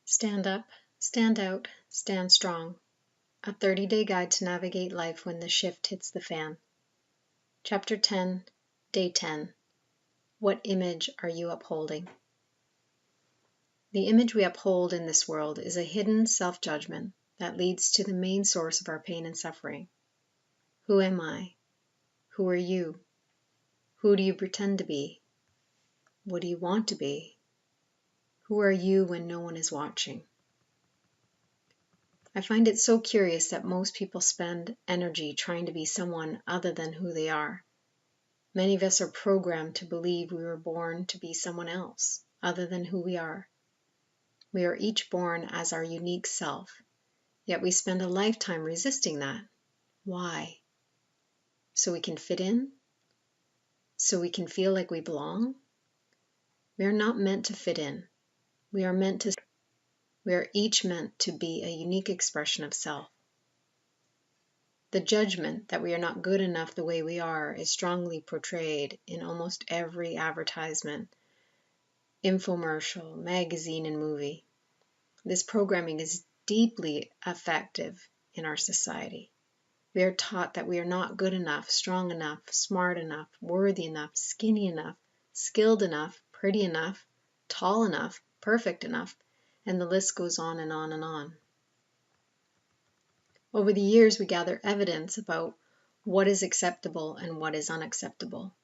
Stand up, stand out, stand strong. A 30-day guide to navigate life when the shift hits the fan. Chapter 10, Day 10. What image are you upholding? The image we uphold in this world is a hidden self-judgment that leads to the main source of our pain and suffering. Who am I? Who are you? Who do you pretend to be? What do you want to be? Who are you when no one is watching? I find it so curious that most people spend energy trying to be someone other than who they are. Many of us are programmed to believe we were born to be someone else, other than who we are. We are each born as our unique self, yet we spend a lifetime resisting that. Why? So we can fit in? So we can feel like we belong? We are not meant to fit in. We are each meant to be a unique expression of self. The judgment that we are not good enough the way we are is strongly portrayed in almost every advertisement, infomercial, magazine, and movie. This programming is deeply effective in our society. We are taught that we are not good enough, strong enough, smart enough, worthy enough, skinny enough, skilled enough, pretty enough, tall enough, perfect enough, and the list goes on and on and on. Over the years, we gather evidence about what is acceptable and what is unacceptable.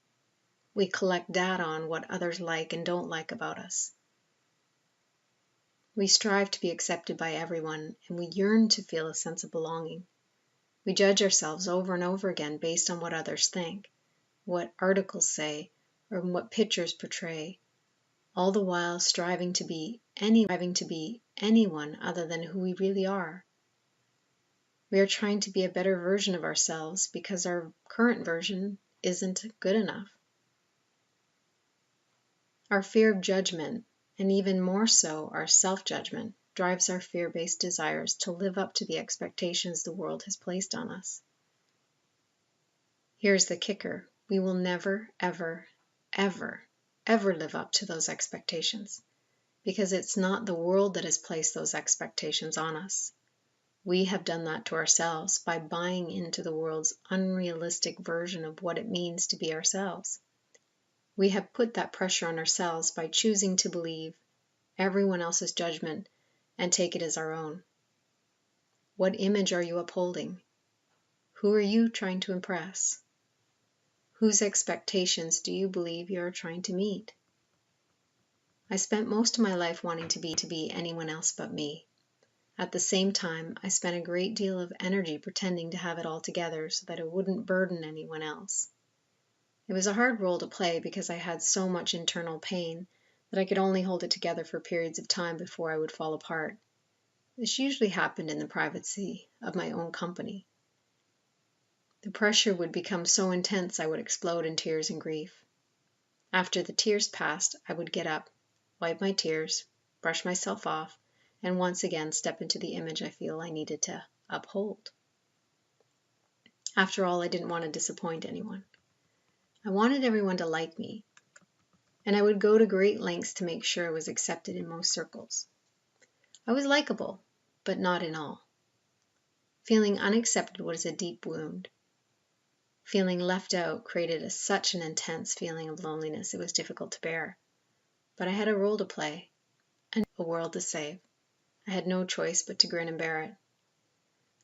We collect data on what others like and don't like about us. We strive to be accepted by everyone, and we yearn to feel a sense of belonging. We judge ourselves over and over again based on what others think, what articles say, or what pictures portray, all the while striving to be anyone other than who we really are. We are trying to be a better version of ourselves because our current version isn't good enough. Our fear of judgment, and even more so our self-judgment, drives our fear-based desires to live up to the expectations the world has placed on us. Here's the kicker. We will never, ever, ever, ever live up to those expectations, because it's not the world that has placed those expectations on us. We have done that to ourselves by buying into the world's unrealistic version of what it means to be ourselves. We have put that pressure on ourselves by choosing to believe everyone else's judgment and take it as our own. What image are you upholding? Who are you trying to impress? Whose expectations do you believe you are trying to meet? I spent most of my life wanting to be anyone else but me. At the same time, I spent a great deal of energy pretending to have it all together so that it wouldn't burden anyone else. It was a hard role to play because I had so much internal pain that I could only hold it together for periods of time before I would fall apart. This usually happened in the privacy of my own company. The pressure would become so intense I would explode in tears and grief. After the tears passed, I would get up, wipe my tears, brush myself off, and once again step into the image I feel I needed to uphold. After all, I didn't want to disappoint anyone. I wanted everyone to like me, and I would go to great lengths to make sure I was accepted in most circles. I was likable, but not in all. Feeling unaccepted was a deep wound. Feeling left out created such an intense feeling of loneliness it was difficult to bear. But I had a role to play, and a world to save. I had no choice but to grin and bear it.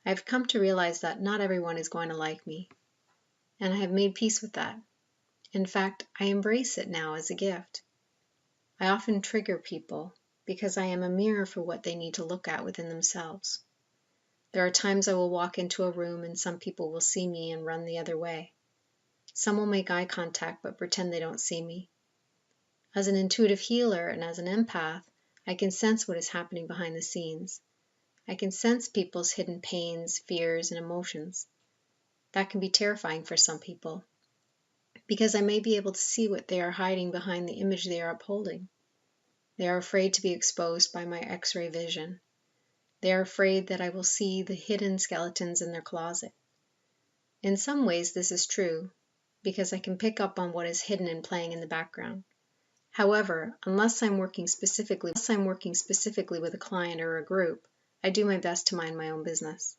I have come to realize that not everyone is going to like me, and I have made peace with that. In fact, I embrace it now as a gift. I often trigger people because I am a mirror for what they need to look at within themselves. There are times I will walk into a room and some people will see me and run the other way. Some will make eye contact but pretend they don't see me. As an intuitive healer and as an empath, I can sense what is happening behind the scenes. I can sense people's hidden pains, fears, and emotions. That can be terrifying for some people, because I may be able to see what they are hiding behind the image they are upholding. They are afraid to be exposed by my X-ray vision. They are afraid that I will see the hidden skeletons in their closet. In some ways this is true, because I can pick up on what is hidden and playing in the background. However, unless I'm working specifically with a client or a group, I do my best to mind my own business.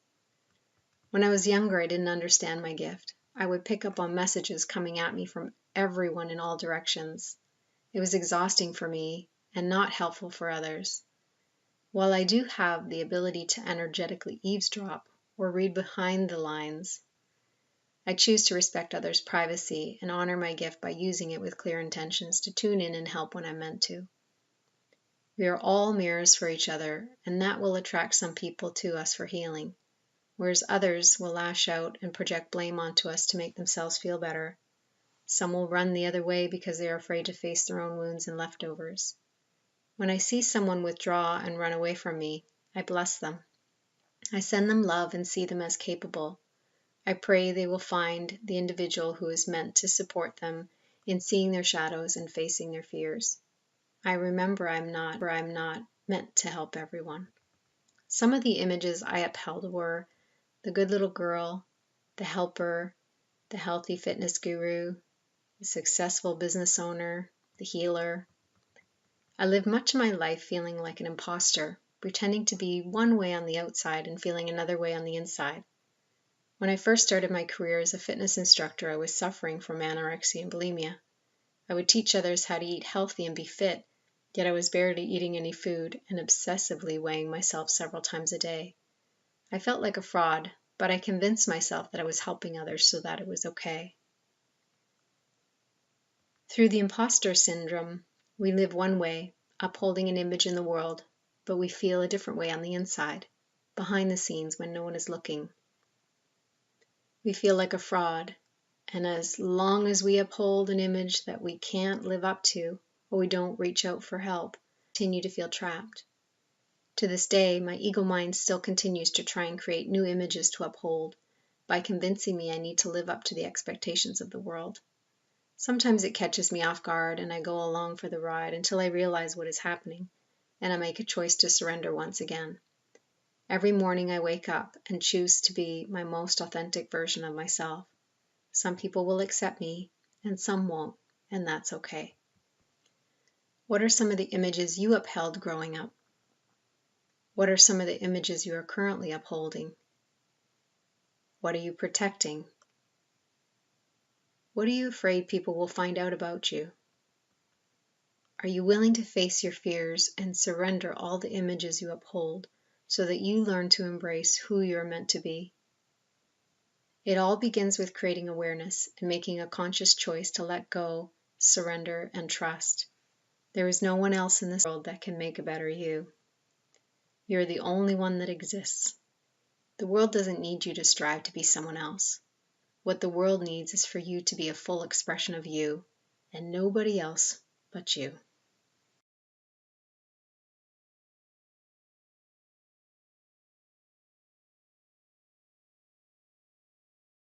When I was younger, I didn't understand my gift. I would pick up on messages coming at me from everyone in all directions. It was exhausting for me and not helpful for others. While I do have the ability to energetically eavesdrop or read behind the lines, I choose to respect others' privacy and honor my gift by using it with clear intentions to tune in and help when I'm meant to. We are all mirrors for each other, and that will attract some people to us for healing, whereas others will lash out and project blame onto us to make themselves feel better. Some will run the other way because they are afraid to face their own wounds and leftovers. When I see someone withdraw and run away from me, I bless them. I send them love and see them as capable. I pray they will find the individual who is meant to support them in seeing their shadows and facing their fears. I remember I'm not meant to help everyone. Some of the images I upheld were the good little girl, the helper, the healthy fitness guru, the successful business owner, the healer. I lived much of my life feeling like an imposter, pretending to be one way on the outside and feeling another way on the inside. When I first started my career as a fitness instructor, I was suffering from anorexia and bulimia. I would teach others how to eat healthy and be fit, yet I was barely eating any food and obsessively weighing myself several times a day. I felt like a fraud, but I convinced myself that I was helping others so that it was okay. Through the imposter syndrome, we live one way, upholding an image in the world, but we feel a different way on the inside, behind the scenes when no one is looking. We feel like a fraud, and as long as we uphold an image that we can't live up to, or we don't reach out for help, we continue to feel trapped. To this day, my ego mind still continues to try and create new images to uphold by convincing me I need to live up to the expectations of the world. Sometimes it catches me off guard and I go along for the ride until I realize what is happening, and I make a choice to surrender once again. Every morning I wake up and choose to be my most authentic version of myself. Some people will accept me and some won't, and that's okay. What are some of the images you upheld growing up? What are some of the images you are currently upholding? What are you protecting? What are you afraid people will find out about you? Are you willing to face your fears and surrender all the images you uphold so that you learn to embrace who you're meant to be? It all begins with creating awareness and making a conscious choice to let go, surrender, and trust. There is no one else in this world that can make a better you. You're the only one that exists. The world doesn't need you to strive to be someone else. What the world needs is for you to be a full expression of you, and nobody else but you.